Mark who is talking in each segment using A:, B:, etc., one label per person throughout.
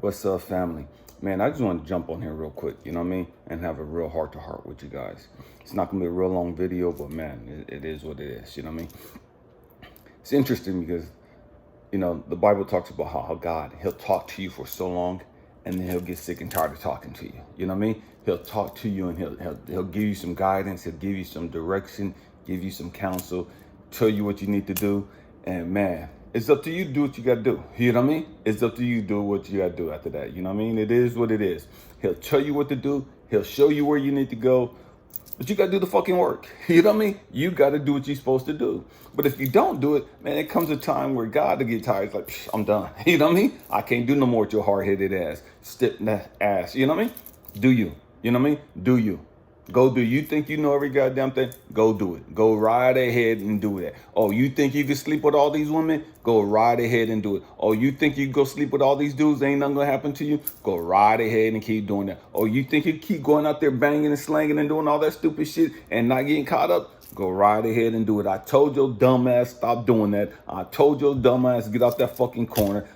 A: What's up, family? Man, I just want to jump on here real quick, you know what I mean? And have a real heart-to-heart with you guys. It's not going to be a real long video, but man, it is what it is, you know what I mean? It's interesting because, you know, the Bible talks about how God, he'll talk to you for so long, and then he'll get sick and tired of talking to you. You know what I mean? He'll talk to you and he'll give you some guidance. He'll give you some direction, give you some counsel, tell you what you need to do. And man, it's up to you to do what you got to do. You know what I mean? It's up to you to do what you got to do after that. You know what I mean? It is what it is. He'll tell you what to do. He'll show you where you need to go. But you got to do the fucking work. You know what I mean? You got to do what you're supposed to do. But if you don't do it, man, it comes a time where God will get tired. It's like, I'm done. You know what I mean? I can't do no more with your hard-headed ass, stiff ass. You know what I mean? Do you? You know what I mean? Do you? Go do. You think you know every goddamn thing? Go do it. Go right ahead and do that. Oh, you think you can sleep with all these women? Go right ahead and do it. Oh, you think you can go sleep with all these dudes? Ain't nothing gonna happen to you? Go right ahead and keep doing that. Oh, you think you keep going out there banging and slanging and doing all that stupid shit and not getting caught up? Go right ahead and do it. I told your dumb ass stop doing that. I told your dumb ass get out that fucking corner.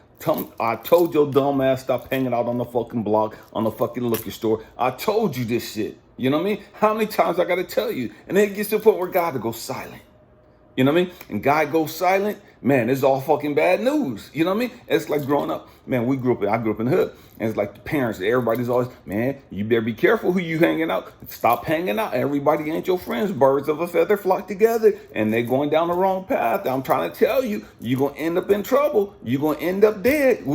A: I told your dumb ass stop hanging out on the fucking block, on the fucking liquor store. I told you this shit. You know what I mean? How many times I got to tell you? And then it gets to the point where God to go silent. You know what I mean? And God goes silent, man, it's all fucking bad news. You know what I mean? It's like growing up. Man, I grew up in the hood. And it's like the parents, everybody's always, man, you better be careful who you hanging out. Stop hanging out. Everybody ain't your friends. Birds of a feather flock together. And they're going down the wrong path. I'm trying to tell you, you're going to end up in trouble. You're going to end up dead.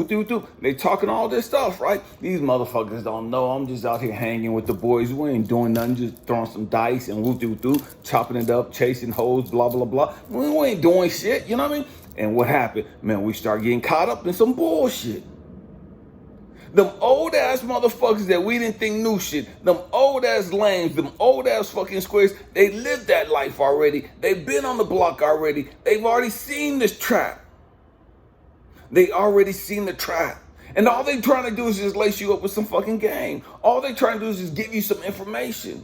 A: They talking all this stuff, right? These motherfuckers don't know. I'm just out here hanging with the boys. We ain't doing nothing, just throwing some dice and chopping it up, chasing hoes, blah, blah, blah. We ain't doing shit, you know what I mean? And what happened? Man, we start getting caught up in some bullshit. Them old ass motherfuckers that we didn't think knew shit, them old ass lames, them old ass fucking squares, they lived that life already. They've been on the block already. They've already seen this trap. They already seen the trap. And all they trying to do is just lace you up with some fucking game. All they trying to do is just give you some information.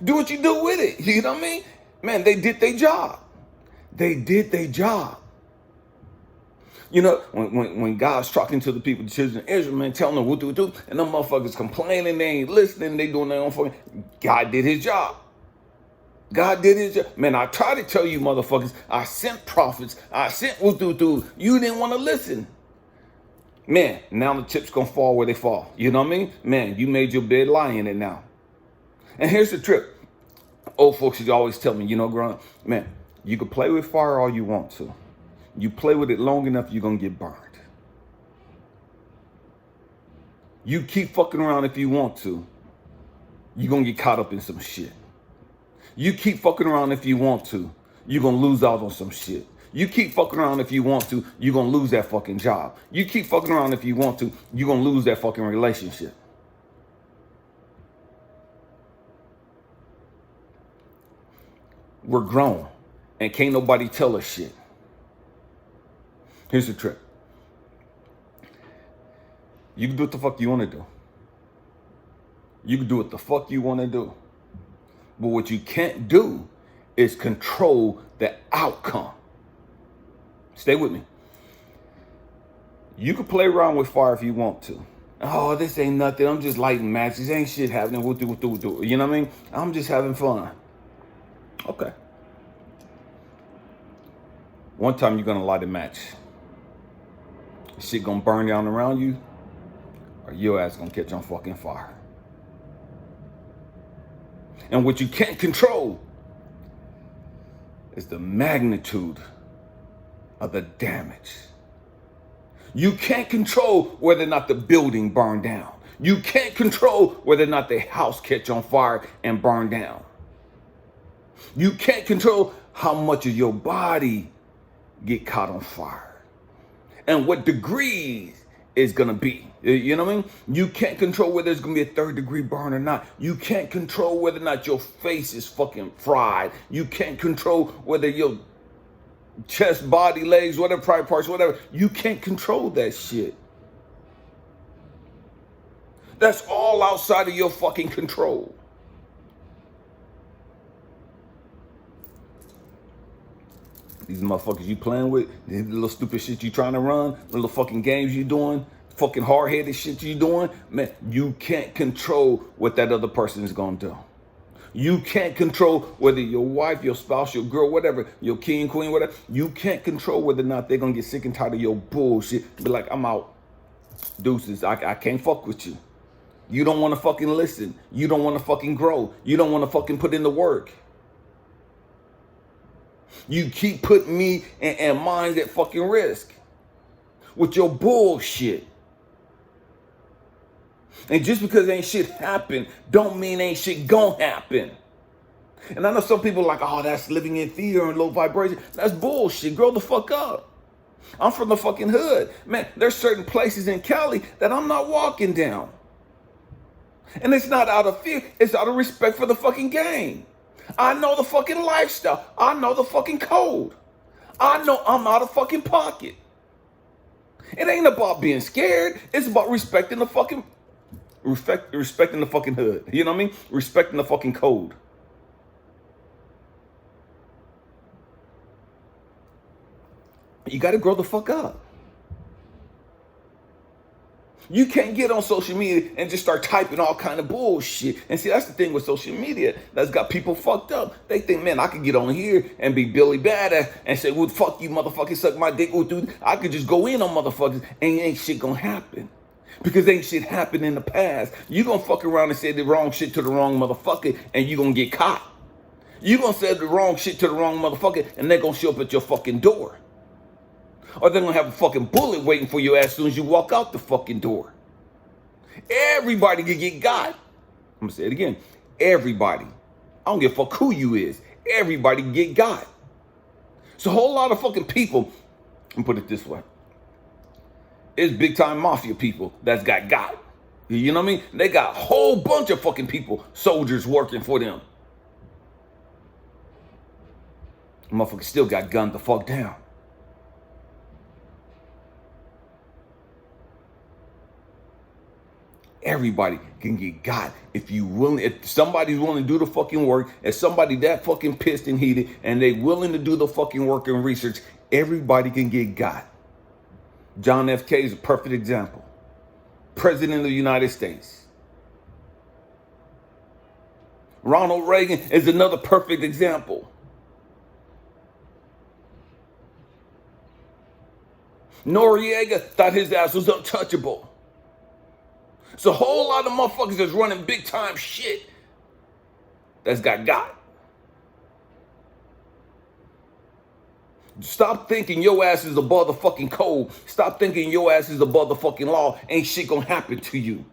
A: Do what you do with it. You know what I mean? Man, they did their job. They did their job. You know, when God's talking to the people, the children of Israel, man, telling them what to do, and them motherfuckers complaining, they ain't listening, they doing their own fucking, God did his job. God did his job. Man, I try to tell you motherfuckers, I sent prophets, I sent what. You didn't want to listen. Man, now the chips gonna fall where they fall. You know what I mean? Man, you made your bed, lie in it now. And here's the trick. Old folks used to always tell me, you know, growing up, man, you can play with fire all you want to. You play with it long enough, you're going to get burned. You keep fucking around if you want to, you're going to get caught up in some shit. You keep fucking around if you want to, you're going to lose out on some shit. You keep fucking around if you want to, you're going to lose that fucking job. You keep fucking around if you want to, you're going to lose that fucking relationship. We're grown and can't nobody tell us shit. Here's the trick. You can do what the fuck you want to do. You can do what the fuck you want to do. But what you can't do is control the outcome. Stay with me. You can play around with fire if you want to. Oh, this ain't nothing. I'm just lighting matches. Ain't shit happening. You know what I mean? I'm just having fun. Okay. One time you're going to light a match. Shit gonna burn down around you, or your ass gonna catch on fucking fire. And what you can't control is the magnitude of the damage. You can't control whether or not the building burned down. You can't control whether or not the house catch on fire and burn down. You can't control how much of your body get caught on fire. And what degrees is going to be. You know what I mean? You can't control whether it's going to be a 3rd-degree burn or not. You can't control whether or not your face is fucking fried. You can't control whether your chest, body, legs, whatever, private parts, whatever. You can't control that shit. That's all outside of your fucking control. These motherfuckers you playing with, these little stupid shit you trying to run, little fucking games you doing, fucking hard-headed shit you doing, man, you can't control what that other person is going to do. You can't control whether your wife, your spouse, your girl, whatever, your king, queen, whatever. You can't control whether or not they're going to get sick and tired of your bullshit. Be like, I'm out. Deuces, I can't fuck with you. You don't want to fucking listen. You don't want to fucking grow. You don't want to fucking put in the work. You keep putting me and mine at fucking risk with your bullshit. And just because ain't shit happen, don't mean ain't shit gonna happen. And I know some people are like, oh, that's living in fear and low vibration. That's bullshit. Grow the fuck up. I'm from the fucking hood. Man, there's certain places in Cali that I'm not walking down. And it's not out of fear. It's out of respect for the fucking game. I know the fucking lifestyle. I know the fucking code. I know I'm out of fucking pocket. It ain't about being scared. It's about respecting the fucking respecting the fucking hood. You know what I mean? Respecting the fucking code. You got to grow the fuck up. You can't get on social media and just start typing all kind of bullshit. And see, that's the thing with social media that's got people fucked up. They think, man, I could get on here and be Billy Badass and say, well, fuck you, motherfuckers, suck my dick. I could just go in on motherfuckers and ain't shit gonna happen. Because ain't shit happened in the past. You gonna fuck around and say the wrong shit to the wrong motherfucker and you gonna get caught. You gonna say the wrong shit to the wrong motherfucker and they're gonna show up at your fucking door. Or they're gonna have a fucking bullet waiting for you as soon as you walk out the fucking door. Everybody can get got. I'm gonna say it again. Everybody. I don't give a fuck who you is. Everybody can get got. So a whole lot of fucking people, let me put it this way. It's big time mafia people that's got. You know what I mean? They got a whole bunch of fucking people, soldiers working for them. Motherfuckers still got gunned the fuck down. Everybody can get got if you willing. If somebody's willing to do the fucking work, if somebody that fucking pissed and heated, and they willing to do the fucking work and research, everybody can get got. John F. K. is a perfect example. President of the United States. Ronald Reagan is another perfect example. Noriega thought his ass was untouchable. It's a whole lot of motherfuckers that's running big time shit that's got. Stop thinking your ass is above the fucking code. Stop thinking your ass is above the fucking law. Ain't shit gonna happen to you.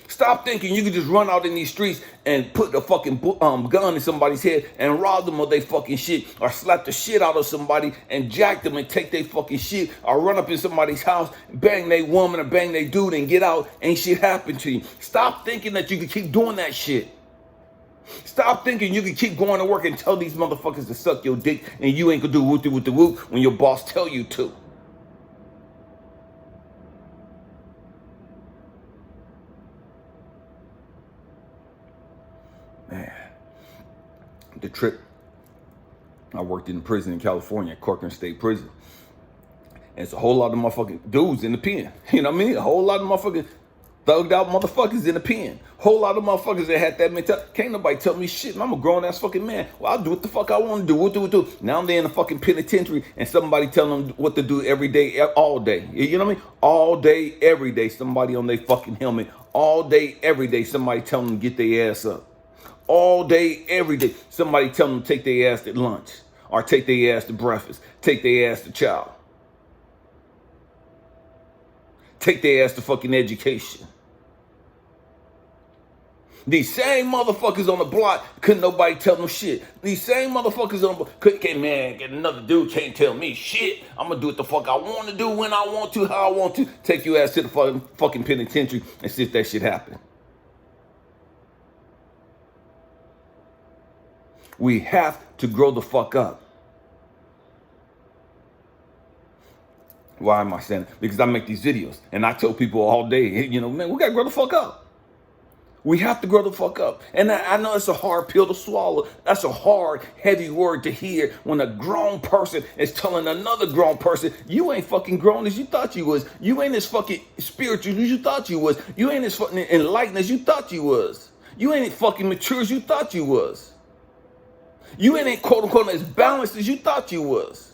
A: Stop thinking you can just run out in these streets and put a fucking gun in somebody's head and rob them of their fucking shit, or slap the shit out of somebody and jack them and take their fucking shit, or run up in somebody's house, bang their woman or bang their dude and get out. Ain't shit happen to you. Stop thinking that you can keep doing that shit. Stop thinking you can keep going to work and tell these motherfuckers to suck your dick and you ain't gonna do whoop with the whoop when your boss tell you to. Man, the trip, I worked in prison in California, Corcoran State Prison. And it's a whole lot of motherfucking dudes in the pen. You know what I mean? A whole lot of motherfucking thugged out motherfuckers in the pen. Whole lot of motherfuckers that had that mentality. Can't nobody tell me shit. I'm a grown ass fucking man. Well, I'll do what the fuck I want to do. What do? Now they're in the fucking penitentiary and somebody telling them what to do every day, all day. You know what I mean? All day, every day, somebody on their fucking helmet. All day, every day, somebody telling them to get their ass up. All day, every day, somebody telling them to take their ass to lunch or take their ass to breakfast, take their ass to chow. Take their ass to fucking education. These same motherfuckers on the block, couldn't nobody tell them shit. These same motherfuckers on the block, man, get another dude can't tell me shit. I'm gonna do what the fuck I want to do, when I want to, how I want to. Take your ass to the fucking penitentiary and see if that shit happen. We have to grow the fuck up. Why am I saying it? Because I make these videos and I tell people all day, you know, man, we gotta grow the fuck up. We have to grow the fuck up. And I know it's a hard pill to swallow. That's a hard, heavy word to hear when a grown person is telling another grown person, you ain't fucking grown as you thought you was. You ain't as fucking spiritual as you thought you was. You ain't as fucking enlightened as you thought you was. You ain't fucking mature as you thought you was. You ain't quote unquote as balanced as you thought you was.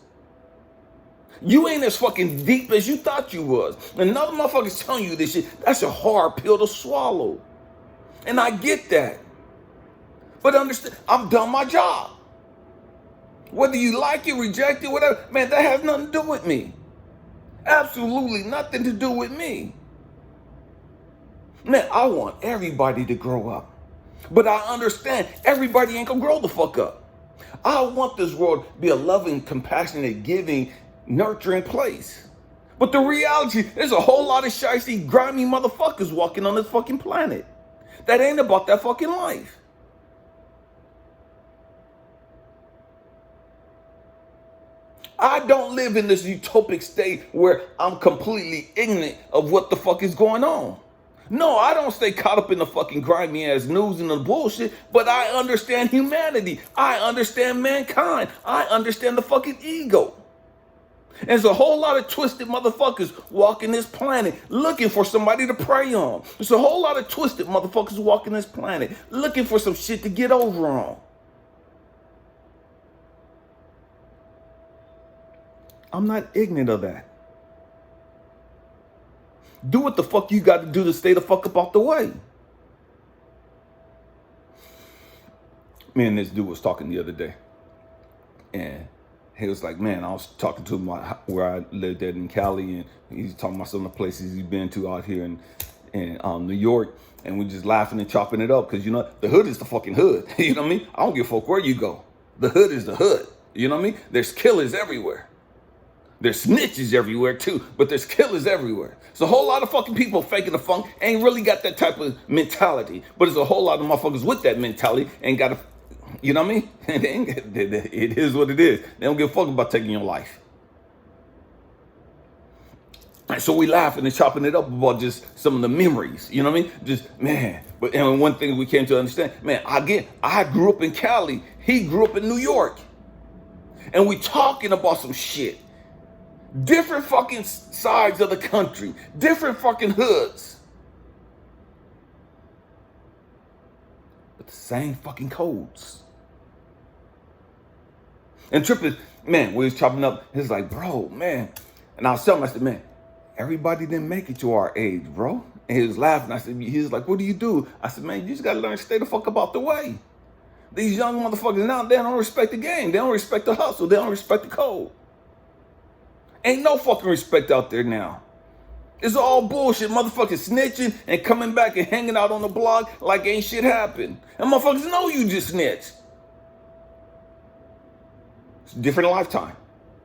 A: You ain't as fucking deep as you thought you was. And another motherfucker's telling you this shit. That's a hard pill to swallow. And I get that. But understand, I've done my job. Whether you like it, reject it, whatever, man, that has nothing to do with me. Absolutely nothing to do with me. Man, I want everybody to grow up. But I understand everybody ain't gonna grow the fuck up. I want this world to be a loving, compassionate, giving, nurturing place. But the reality, there's a whole lot of shicey, grimy motherfuckers walking on this fucking planet. That ain't about that fucking life. I don't live in this utopic state where I'm completely ignorant of what the fuck is going on. No, I don't stay caught up in the fucking grimy ass news and the bullshit, but I understand humanity. I understand mankind. I understand the fucking ego. And there's a whole lot of twisted motherfuckers walking this planet looking for somebody to prey on. There's a whole lot of twisted motherfuckers walking this planet looking for some shit to get over on. I'm not ignorant of that. Do what the fuck you got to do to stay the fuck up out the way. Me and this dude was talking the other day. And he was like, man, I was talking to him where I lived at in Cali, and he's talking about some of the places he's been to out here in New York, and we just laughing and chopping it up because, you know, the hood is the fucking hood. You know what I mean? I don't give a fuck where you go. The hood is the hood. You know what I mean? There's killers everywhere. There's snitches everywhere too, but there's killers everywhere. It's a whole lot of fucking people faking the funk, ain't really got that type of mentality, but there's a whole lot of motherfuckers with that mentality ain't got a, you know what I mean? It is what it is. They don't give a fuck about taking your life. And so we laughing and chopping it up about just some of the memories, you know what I mean? Just, man, but and one thing we came to understand, man, I grew up in Cali. He grew up in New York. And we talking about some shit. Different fucking sides of the country. Different fucking hoods. But the same fucking codes. And Trippin', man, we was chopping up. He's like, bro, man. And I was telling him, I said, man, everybody didn't make it to our age, bro. And he was laughing. I said, he was like, what do you do? I said, man, you just got to learn to stay the fuck up out the way. These young motherfuckers now, they don't respect the game. They don't respect the hustle. They don't respect the code. Ain't no fucking respect out there now. It's all bullshit. Motherfuckers snitching and coming back and hanging out on the block like ain't shit happened. And motherfuckers know you just snitched. It's a different lifetime.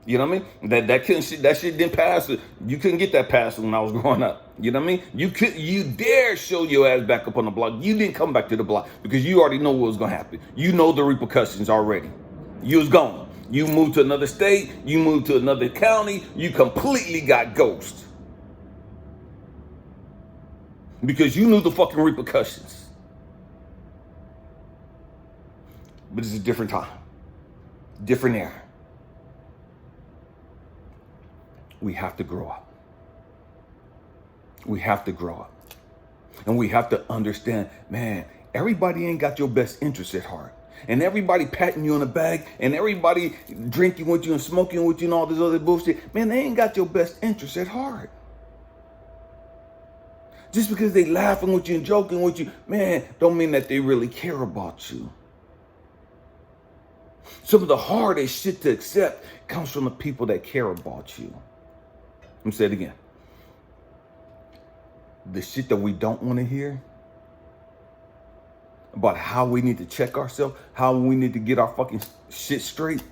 A: You know what I mean? That shit didn't pass. You couldn't get that pass when I was growing up. You know what I mean? You dare show your ass back up on the block. You didn't come back to the block because you already know what was gonna happen. You know the repercussions already. You was gone. You moved to another state, you moved to another county, you completely got ghosted. Because you knew the fucking repercussions. But it's a different time. Different era. We have to grow up. We have to grow up. And we have to understand, man, everybody ain't got your best interests at heart. And everybody patting you on the back, and everybody drinking with you and smoking with you and all this other bullshit, man, they ain't got your best interests at heart. Just because they laughing with you and joking with you, man, don't mean that they really care about you. Some of the hardest shit to accept comes from the people that care about you. Let me say it again. The shit that we don't want to hear about how we need to check ourselves, how we need to get our fucking shit straight.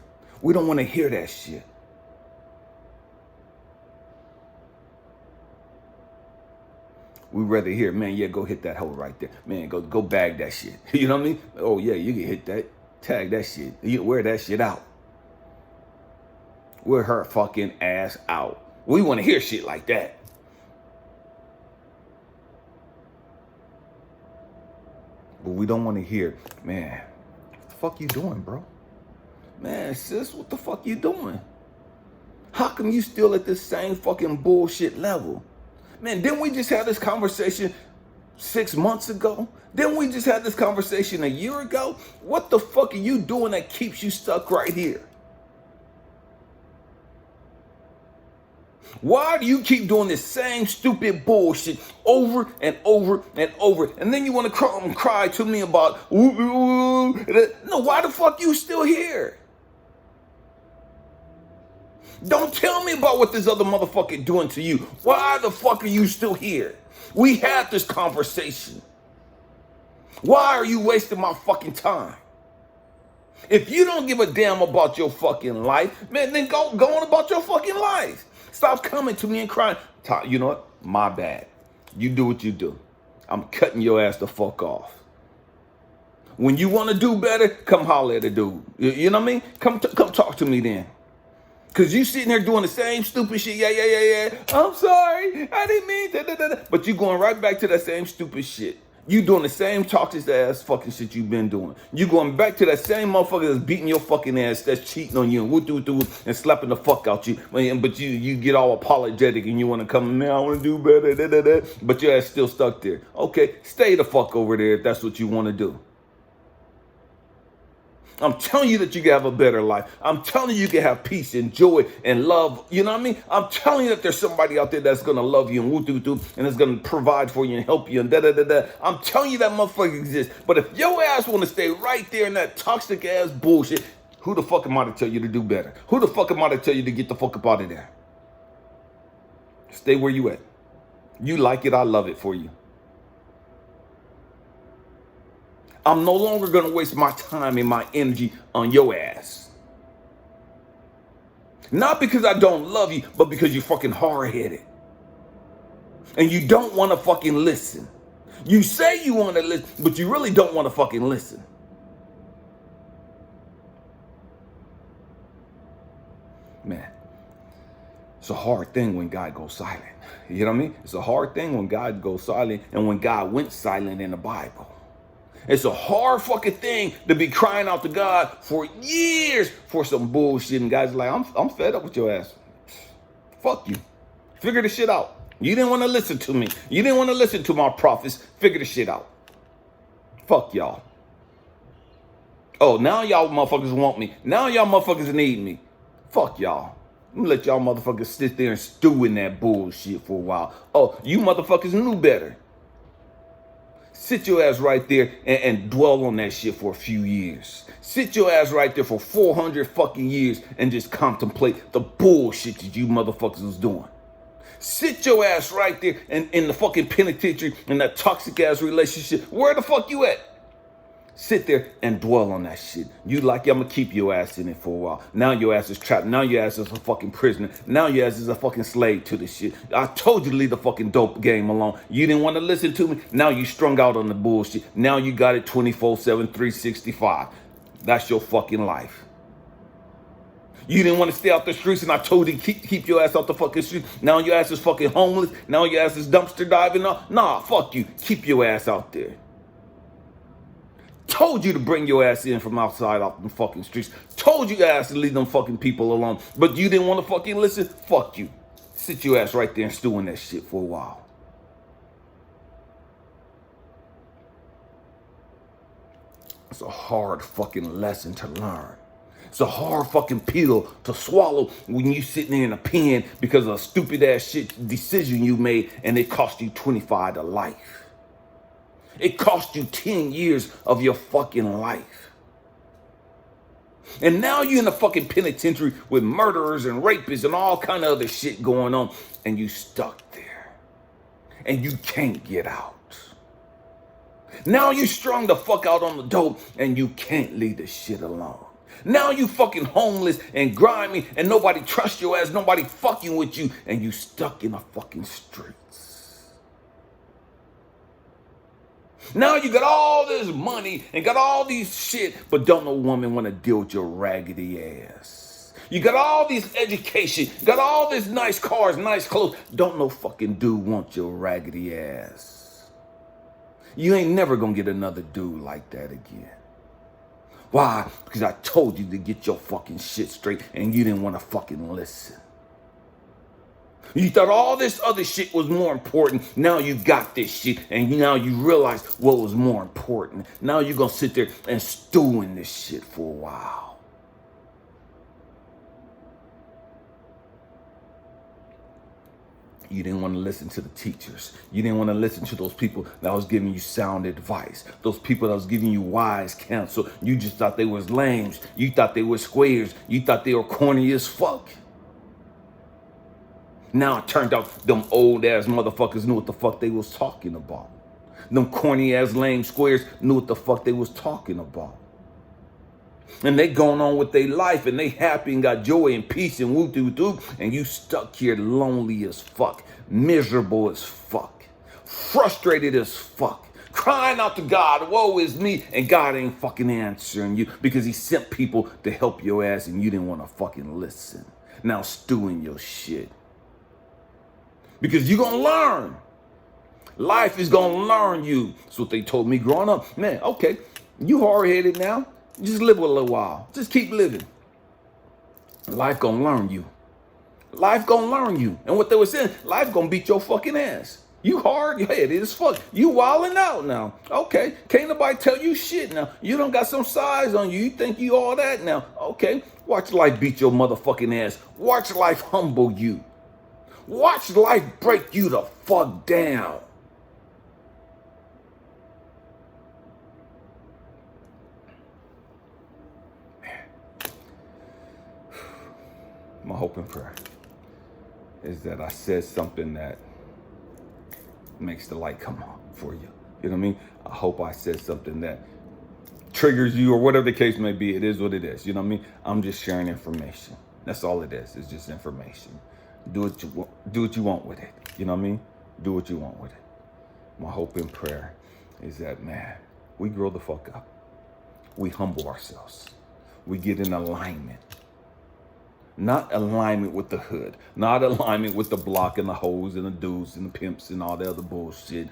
A: We don't want to hear that shit. We'd rather hear, man, yeah, go hit that hoe right there. Man, go bag that shit. You know what I mean? Oh, yeah, you can hit that. Tag that shit. You wear that shit out. Wear her fucking ass out. We want to hear shit like that. But we don't want to hear, man, what the fuck you doing, bro? Man, sis, what the fuck you doing? How come you still at this same fucking bullshit level? Man, didn't we just have this conversation 6 months ago? Didn't we just have this conversation a year ago? What the fuck are you doing that keeps you stuck right here? Why do you keep doing this same stupid bullshit over and over and over? And then you want to cry to me about, no, why the fuck you still here? Don't tell me about what this other motherfucker doing to you. Why the fuck are you still here? We had this conversation. Why are you wasting my fucking time? If you don't give a damn about your fucking life, man, then go on about your fucking life. Stop coming to me and crying. You know what? My bad. You do what you do. I'm cutting your ass the fuck off. When you want to do better, come holler at a dude. You know what I mean? Come talk to me then. Because you sitting there doing the same stupid shit. Yeah. I'm sorry. I didn't mean. But you going right back to that same stupid shit. You doing the same toxic ass fucking shit you've been doing. You going back to that same motherfucker that's beating your fucking ass, that's cheating on you and slapping the fuck out you. But you get all apologetic and you want to come, man, I want to do better. But your ass still stuck there. Okay, stay the fuck over there if that's what you want to do. I'm telling you that you can have a better life. I'm telling you can have peace and joy and love. You know what I mean? I'm telling you that there's somebody out there that's going to love you and and is going to provide for you and help you and I'm telling you that motherfucker exists. But if your ass want to stay right there in that toxic ass bullshit, who the fuck am I to tell you to do better? Who the fuck am I to tell you to get the fuck up out of there? Stay where you at. You like it, I love it for you. I'm no longer going to waste my time and my energy on your ass. Not because I don't love you, but because you're fucking hard-headed. And you don't want to fucking listen. You say you want to listen, but you really don't want to fucking listen. Man, it's a hard thing when God goes silent. You know what I mean? It's a hard thing when God goes silent and when God went silent in the Bible. It's a hard fucking thing to be crying out to God for years for some bullshit. And guys are like, I'm fed up with your ass. Fuck you. Figure the shit out. You didn't want to listen to me. You didn't want to listen to my prophets. Figure the shit out. Fuck y'all. Oh, now y'all motherfuckers want me. Now y'all motherfuckers need me. Fuck y'all. I'm gonna let y'all motherfuckers sit there and stew in that bullshit for a while. Oh, you motherfuckers knew better. Sit your ass right there and dwell on that shit for a few years. Sit your ass right there for 400 fucking years and just contemplate the bullshit that you motherfuckers was doing. Sit your ass right there in the fucking penitentiary in that toxic ass relationship. Where the fuck you at? Sit there and dwell on that shit. You like, I'm gonna keep your ass in it for a while. Now your ass is trapped. Now your ass is a fucking prisoner. Now your ass is a fucking slave to this shit. I told you to leave the fucking dope game alone. You didn't want to listen to me. Now you strung out on the bullshit. Now you got it 24/7, 365. That's your fucking life. You didn't want to stay out the streets, and I told you to keep your ass out the fucking streets. Now your ass is fucking homeless. Now your ass is dumpster diving. Nah, fuck you. Keep your ass out there. Told you to bring your ass in from outside off the fucking streets. Told you guys to leave them fucking people alone. But you didn't want to fucking listen? Fuck you. Sit your ass right there and stew in that shit for a while. It's a hard fucking lesson to learn. It's a hard fucking pill to swallow when you sitting there in a pen because of a stupid ass shit decision you made and it cost you 25 to life. It cost you 10 years of your fucking life. And now you're in the fucking penitentiary with murderers and rapists and all kind of other shit going on. And you stuck there. And you can't get out. Now you strung the fuck out on the dope and you can't leave the shit alone. Now you fucking homeless and grimy and nobody trusts your ass. Nobody fucking with you. And you stuck in the fucking streets. Now you got all this money and got all these shit, but don't no woman want to deal with your raggedy ass. You got all this education, got all this nice cars, nice clothes. Don't no fucking dude want your raggedy ass. You ain't never gonna get another dude like that again. Why? Because I told you to get your fucking shit straight and you didn't want to fucking listen. You thought all this other shit was more important. Now you got this shit and now you realize what was more important. Now you're going to sit there and stew in this shit for a while. You didn't want to listen to the teachers. You didn't want to listen to those people that was giving you sound advice. Those people that was giving you wise counsel. You just thought they was lames. You thought they were squares. You thought they were corny as fuck. Now it turned out them old ass motherfuckers knew what the fuck they was talking about. Them corny ass lame squares knew what the fuck they was talking about. And they going on with their life and they happy and got joy and peace and woo-doo-doo. And you stuck here lonely as fuck, miserable as fuck, frustrated as fuck, crying out to God, woe is me, and God ain't fucking answering you because he sent people to help your ass and you didn't want to fucking listen. Now stew in your shit. Because you're going to learn. Life is going to learn you. That's what they told me growing up. Man, okay, you hard-headed now. Just live a little while. Just keep living. Life going to learn you. Life going to learn you. And what they were saying, life going to beat your fucking ass. You hard-headed as fuck. You wilding out now. Okay, can't nobody tell you shit now. You done got some size on you. You think you all that now. Okay, watch life beat your motherfucking ass. Watch life humble you. Watch life break you the fuck down. My hope and prayer is that I said something that makes the light come on for you. You know what I mean? I hope I said something that triggers you or whatever the case may be. It is what it is. You know what I mean? I'm just sharing information. That's all it is. It's just information. Do what you want with it. You know what I mean? Do what you want with it. My hope and prayer is that, man, we grow the fuck up. We humble ourselves. We get in alignment. Not alignment with the hood. Not alignment with the block and the hoes and the dudes and the pimps and all the other bullshit.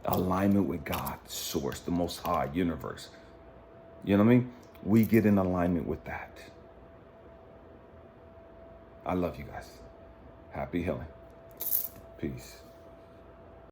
A: Alignment with God, source, the most high universe. You know what I mean? We get in alignment with that. I love you guys. Happy healing. Peace.